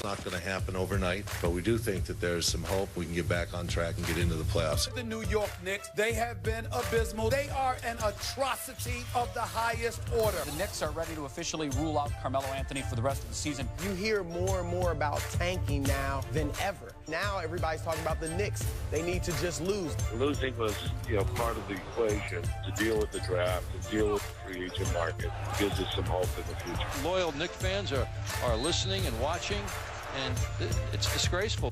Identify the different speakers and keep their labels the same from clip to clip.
Speaker 1: It's not going to happen overnight, but we do think that there's some hope we can get back on track and get into the playoffs.
Speaker 2: The New York Knicks, they have been abysmal. They are an atrocity of the highest order.
Speaker 3: The Knicks are ready to officially rule out Carmelo Anthony for the rest of the season.
Speaker 4: You hear more and more about tanking now than ever. Now everybody's talking about the Knicks. They need to just lose.
Speaker 5: Losing was, part of the equation to deal with the draft, to deal with the free agent market. Gives us some hope in the future.
Speaker 6: Loyal Knicks fans are listening and watching, and it's disgraceful.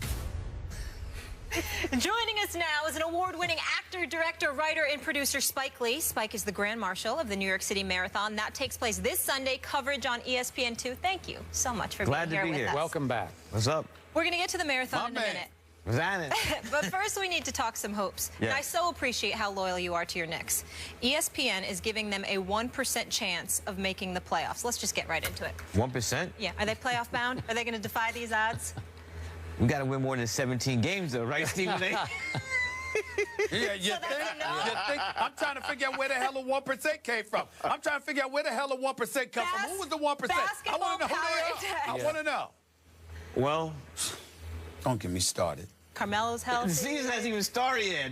Speaker 7: Joining us now is an award-winning actor, director, writer, and producer, Spike Lee. Spike is the Grand Marshal of the New York City Marathon. That takes place this Sunday, coverage on ESPN2. Thank you so much for being here with us.
Speaker 3: Welcome back.
Speaker 8: What's up?
Speaker 7: We're going to get to the marathon in a minute.
Speaker 8: What's that?
Speaker 7: But first, we need to talk some hopes.
Speaker 8: Yeah.
Speaker 7: And I so appreciate how loyal you are to your Knicks. ESPN is giving them a 1% chance of making the playoffs. Let's just get right into it.
Speaker 8: 1%?
Speaker 7: Yeah. Are they playoff bound? Are they going to defy these odds?
Speaker 8: We got to win more than 17 games, though, right, Stephen A?
Speaker 2: Yeah, you think I'm trying to figure out where the hell the 1% came from. I'm trying to figure out where the hell the 1% come from. Who was the 1%? I want to know who they are. I want to know.
Speaker 8: Well,
Speaker 2: don't get me started.
Speaker 7: Carmelo's healthy.
Speaker 8: The season hasn't even started yet.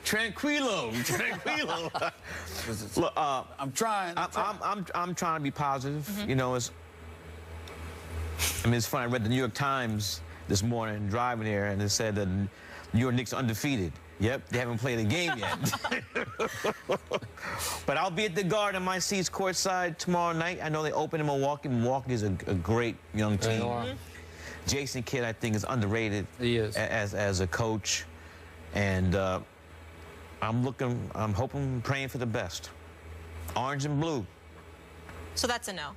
Speaker 8: Tranquilo. Look,
Speaker 2: I'm trying.
Speaker 8: I'm trying to be positive. It's funny. I read the New York Times this morning driving here, and it said that New York Knicks are undefeated. Yep, they haven't played a game yet. But I'll be at the Garden in my seats courtside tomorrow night. I know they open in Milwaukee. Milwaukee is a great young team. Jason Kidd, I think, is underrated.
Speaker 3: He is.
Speaker 8: As a coach. And I'm hoping, praying for the best. Orange and blue.
Speaker 7: So that's a no.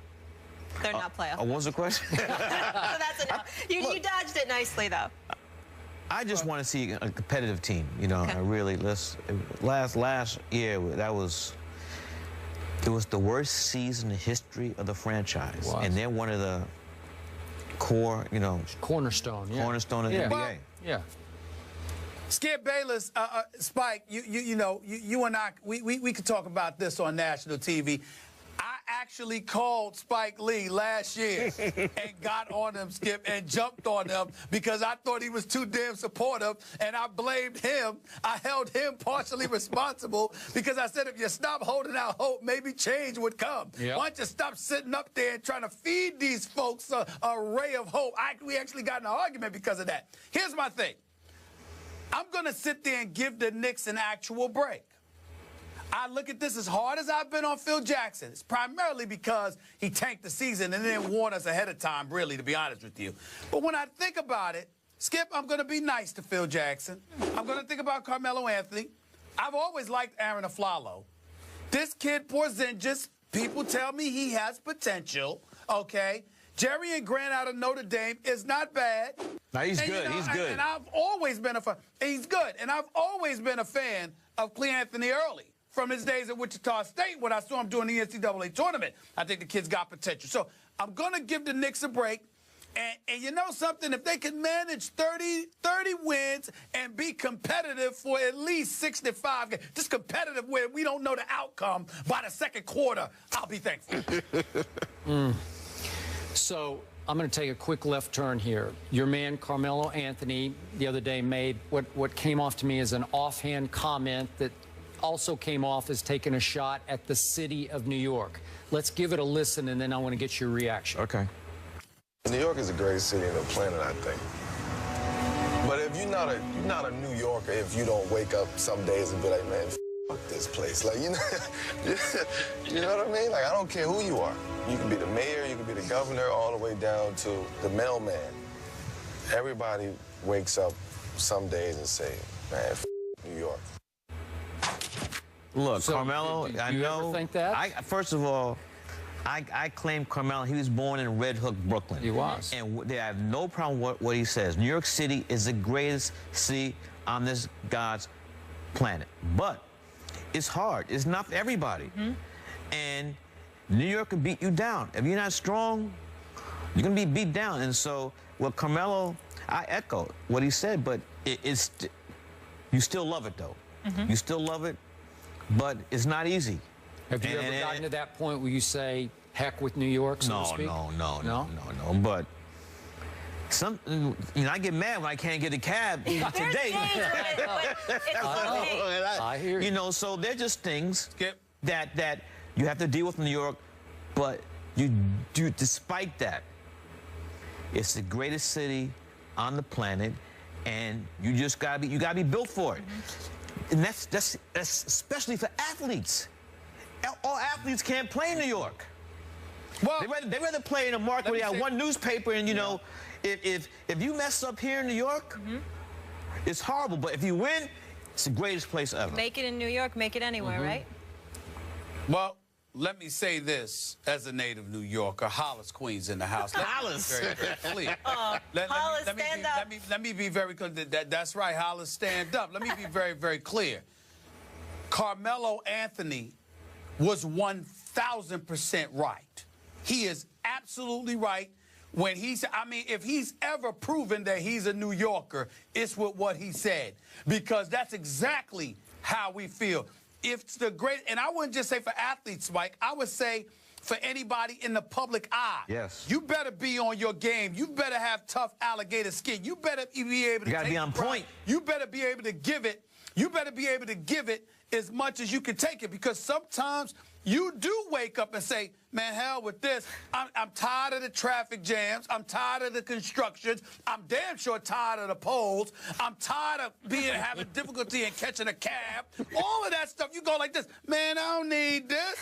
Speaker 7: They're not playoff.
Speaker 8: What was the question?
Speaker 7: So that's a no. You dodged it nicely, though.
Speaker 8: I just want to see a competitive team. Okay. I really, last year, it was the worst season in the history of the franchise. And they're one of the core,
Speaker 3: cornerstone
Speaker 8: of the NBA.
Speaker 3: Yeah.
Speaker 2: Skip Bayless, Spike, you and I, we could talk about this on national TV. I actually called Spike Lee last year and got on him, Skip, and jumped on him because I thought he was too damn supportive, and I blamed him. I held him partially responsible because I said if you stop holding out hope, maybe change would come. Yep. Why don't you stop sitting up there and trying to feed these folks a ray of hope? We actually got in an argument because of that. Here's my thing. I'm going to sit there and give the Knicks an actual break. I look at this as hard as I've been on Phil Jackson. It's primarily because he tanked the season and didn't warn us ahead of time, really, to be honest with you. But when I think about it, Skip, I'm going to be nice to Phil Jackson. I'm going to think about Carmelo Anthony. I've always liked Aaron Aflalo. This kid, Porzingis, people tell me he has potential, okay? Jerry and Grant out of Notre Dame is not bad.
Speaker 8: No, he's good. He's good.
Speaker 2: And I've always been a fan. He's good. And I've always been a fan of Cle Anthony Early. From his days at Wichita State when I saw him doing the NCAA tournament. I think the kid's got potential. So I'm going to give the Knicks a break. And you know something? If they can manage 30 wins and be competitive for at least 65 games, just competitive where we don't know the outcome by the second quarter, I'll be thankful.
Speaker 3: So I'm going to take a quick left turn here. Your man, Carmelo Anthony, the other day made what came off to me as an offhand comment that also came off as taking a shot at the city of New York. Let's give it a listen, and then I want to get your reaction.
Speaker 8: Okay.
Speaker 9: New York is the greatest city on the planet, I think. But if you're not a New Yorker, if you don't wake up some days and be like, man, fuck this place. Like, you know what I mean? Like, I don't care who you are. You can be the mayor, you can be the governor, all the way down to the mailman. Everybody wakes up some days and say, man, New York.
Speaker 8: Look,
Speaker 3: So,
Speaker 8: Carmelo,
Speaker 3: do
Speaker 8: I
Speaker 3: you
Speaker 8: know.
Speaker 3: ever think that?
Speaker 8: First of all, I claim Carmelo. He was born in Red Hook, Brooklyn.
Speaker 3: He was.
Speaker 8: And they have no problem with what he says. New York City is the greatest city on this God's planet. But it's hard. It's not for everybody. And New York can beat you down. If you're not strong, you're going to be beat down. And so, well, Carmelo, I echo what he said, but you still love it, though. You still love it. But it's not easy.
Speaker 3: Have you ever gotten to that point where you say, heck with New York, so to speak?
Speaker 8: No. But I get mad when I can't get a cab even today.
Speaker 3: I hear you.
Speaker 8: You know, so they're just things
Speaker 2: Skip.
Speaker 8: that you have to deal with in New York, but you do, despite that, it's the greatest city on the planet, and you just gotta be built for it. And that's especially for athletes. All athletes can't play in New York.
Speaker 2: Well,
Speaker 8: They rather play in a market where they have one newspaper, and you know, if you mess up here in New York, it's horrible. But if you win, it's the greatest place ever.
Speaker 7: Make it in New York, make it anywhere, right?
Speaker 2: Well, let me say this as a native New Yorker. Hollis Queens in the house.
Speaker 8: Hollis.
Speaker 2: Very, very clear.
Speaker 7: Hollis, stand up.
Speaker 2: Let me be very clear. That's right, Hollis, stand up. Let me be very, very clear. Carmelo Anthony was 1,000% right. He is absolutely right when he said, I mean, if he's ever proven that he's a New Yorker, it's with what he said, because that's exactly how we feel. If it's the great, and I wouldn't just say for athletes, Mike, I would say for anybody in the public eye.
Speaker 8: Yes.
Speaker 2: You better be on your game. You better have tough alligator skin. You better be able to.
Speaker 8: You gotta be on point.
Speaker 2: You better be able to give it. You better be able to give it as much as you can take it, because sometimes you do wake up and say, man, hell with this. I'm tired of the traffic jams. I'm tired of the constructions. I'm damn sure tired of the polls. I'm tired of having difficulty in catching a cab. All of that stuff. You go like this, man, I don't need this.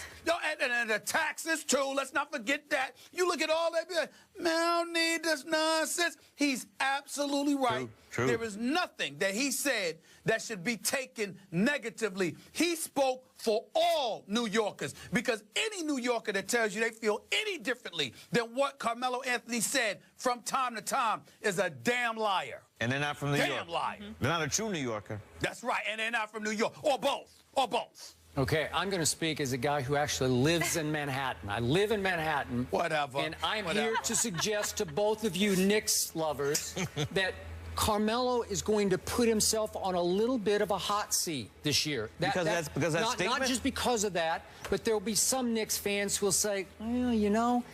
Speaker 2: And the taxes, too. Let's not forget that. You look at all that, be like, man, I don't need this nonsense. He's absolutely right.
Speaker 8: True.
Speaker 2: There is nothing that he said that should be taken negatively. He spoke for all New Yorkers, because any New Yorker that tells you they feel any differently than what Carmelo Anthony said from time to time is a damn liar.
Speaker 8: And they're not from New York.
Speaker 2: Damn liar.
Speaker 8: They're not a true New Yorker.
Speaker 2: That's right, and they're not from New York, or both, or both.
Speaker 3: Okay, I'm going to speak as a guy who actually lives in Manhattan. I live in Manhattan.
Speaker 2: Whatever.
Speaker 3: And I'm here to suggest to both of you Knicks lovers that Carmelo is going to put himself on a little bit of a hot seat this year.
Speaker 8: Because that statement?
Speaker 3: Not just because of that, but there will be some Knicks fans who will say, well, you know,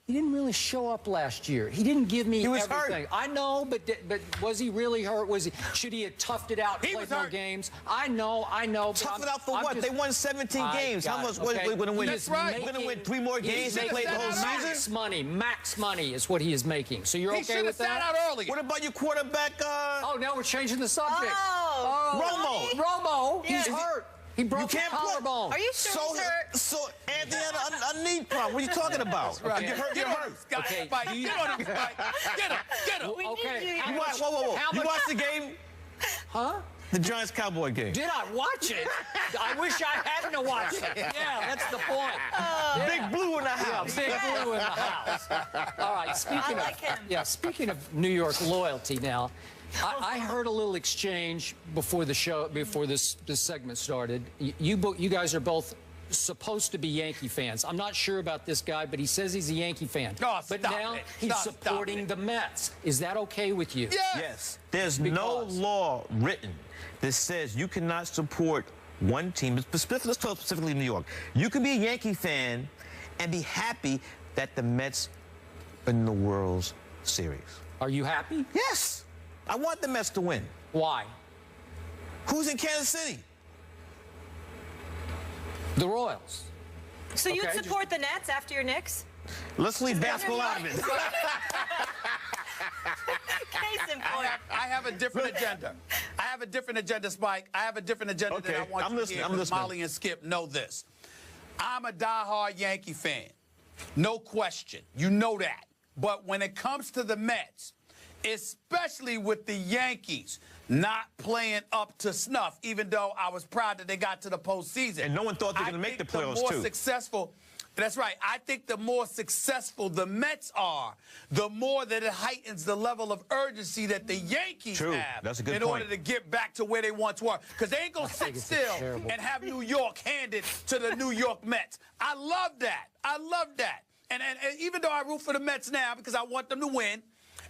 Speaker 3: he didn't really show up last year. He didn't give me everything.
Speaker 8: Hurt.
Speaker 3: I know, but was he really hurt? Should he have toughed it out and played more games? I know.
Speaker 8: Tough it out for what? They won 17 games. How much? What are we going to win?
Speaker 2: That's right.
Speaker 8: We're going to win 3 more games and play the whole season?
Speaker 3: Max money is what he is making. So you're okay with that?
Speaker 2: He should have sat out earlier.
Speaker 8: What about your quarterback?
Speaker 3: Oh, now we're changing the subject.
Speaker 7: Oh,
Speaker 3: Romo, he's hurt. He broke his collarbone.
Speaker 7: Are you sure he's hurt?
Speaker 8: So Anthony had a knee problem. What are you talking about?
Speaker 2: Right.
Speaker 8: You're hurt. You're hurt.
Speaker 3: Okay.
Speaker 2: Spike, get on him, Spike. Get him.
Speaker 3: Okay.
Speaker 8: Whoa. You watched the game?
Speaker 3: Huh?
Speaker 8: The Giants-Cowboy game.
Speaker 3: Did I watch it? I wish I hadn't watched it. Yeah, that's the point.
Speaker 8: Big Blue in the house.
Speaker 3: Big Blue in the house. All right, speaking of New York loyalty now, I heard a little exchange before the show, before this segment started. You guys are both supposed to be Yankee fans. I'm not sure about this guy, but he says he's a Yankee fan.
Speaker 2: Oh,
Speaker 3: but now he's supporting the Mets. Is that okay with you?
Speaker 8: Yes. There's no law written that says you cannot support one team. Let's talk specifically New York. You can be a Yankee fan and be happy that the Mets are in the World Series.
Speaker 3: Are you happy?
Speaker 8: Yes. I want the Mets to win.
Speaker 3: Why?
Speaker 8: Who's in Kansas City?
Speaker 3: The Royals.
Speaker 7: So you'd support the Nets after your Knicks?
Speaker 8: Let's leave basketball out of it.
Speaker 7: Case in point.
Speaker 2: I have a different agenda. I have a different agenda, Spike. I have a different agenda that I want you to hear. I'm listening. Molly and Skip know this. I'm a diehard Yankee fan. No question. You know that. But when it comes to the Mets, especially with the Yankees not playing up to snuff, even though I was proud that they got to the postseason.
Speaker 8: And no one thought they were going to make the playoffs,
Speaker 2: the more successful, that's right. I think the more successful the Mets are, the more that it heightens the level of urgency that the Yankees have
Speaker 8: That's a good
Speaker 2: in
Speaker 8: point.
Speaker 2: order to get back to where they once were. Because they ain't going to sit still and have New York handed to the New York Mets. I love that. I love that. And even though I root for the Mets now because I want them to win,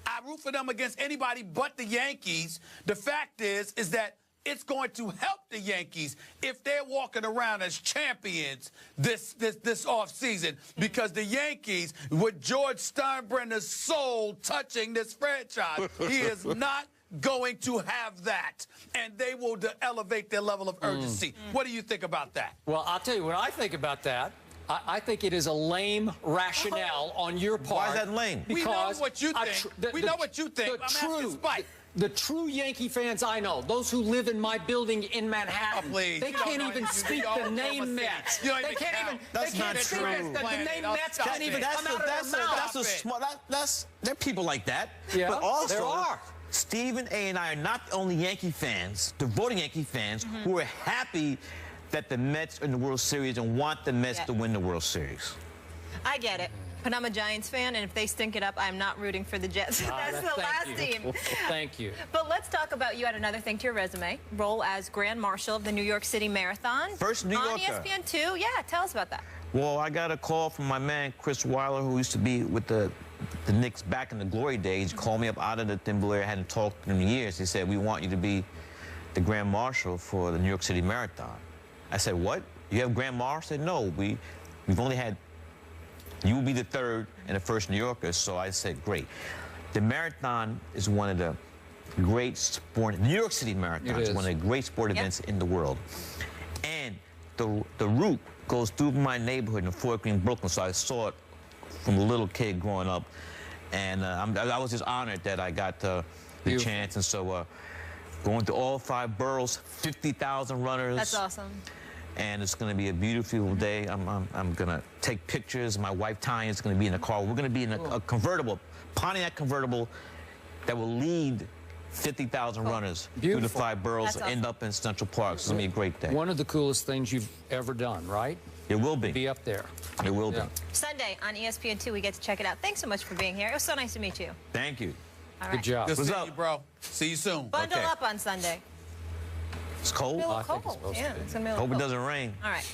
Speaker 2: I root for them against anybody but the Yankees. The fact is that it's going to help the Yankees if they're walking around as champions this offseason, because the Yankees, with George Steinbrenner's soul touching this franchise, he is not going to have that, and they will elevate their level of urgency. What do you think about that?
Speaker 3: Well, I'll tell you what I think about that. I think it is a lame rationale on your part.
Speaker 8: Why is that lame?
Speaker 2: We know what you think. We know what you think. I'm asking Spike.
Speaker 3: The true Yankee fans I know, those who live in my building in Manhattan, they can't even speak the name Mets. They can't even.
Speaker 8: That's not true.
Speaker 3: The name Mets can't even come out of their mouth.
Speaker 8: There are people like that.
Speaker 3: Yeah,
Speaker 8: but also,
Speaker 3: there are.
Speaker 8: Stephen A. and I are not the only Yankee fans, devoted Yankee fans, who are happy that the Mets are in the World Series and want the Mets to win the World Series.
Speaker 7: I get it. But I'm a Giants fan, and if they stink it up, I'm not rooting for the Jets. That's the last team.
Speaker 3: Thank you.
Speaker 7: But let's talk about, you had another thing to your resume, role as Grand Marshal of the New York City Marathon.
Speaker 8: First New Yorker.
Speaker 7: On ESPN 2. Yeah, tell us about that.
Speaker 8: Well, I got a call from my man, Chris Weiler, who used to be with the Knicks back in the glory days. He called me up out of the thin blue air. I hadn't talked to him in years. He said, we want you to be the Grand Marshal for the New York City Marathon. I said, what? You have Grand Marshal? I said, no, we've only had, you will be the third and the first New Yorker. So I said, great. The marathon is one of the great sport, New York City Marathon is one of the great sport events in the world. And the route goes through my neighborhood in Fort Greene, Brooklyn, so I saw it from a little kid growing up. And I was just honored that I got the chance. And so going to all 5 boroughs, 50,000 runners.
Speaker 7: That's awesome.
Speaker 8: And it's going to be a beautiful day. I'm going to take pictures. My wife, Tanya, is going to be in the car. We're going to be in a convertible, Pontiac convertible, that will lead 50,000 runners through the 5 boroughs, end up in Central Park. So it's going to be a great day.
Speaker 3: One of the coolest things you've ever done, right?
Speaker 8: It will be.
Speaker 3: Be up there.
Speaker 8: It will be.
Speaker 7: Sunday on ESPN 2, we get to check it out. Thanks so much for being here. It was so nice to meet you.
Speaker 8: Thank you.
Speaker 7: All
Speaker 3: Good
Speaker 7: right.
Speaker 3: job.
Speaker 2: Good seeing you, bro. See you soon.
Speaker 7: Bundle up on Sunday.
Speaker 8: It's cold.
Speaker 7: It's a little cold. Yeah, it's going to be a little
Speaker 8: Hope it
Speaker 7: cold.
Speaker 8: doesn't rain.
Speaker 7: All right.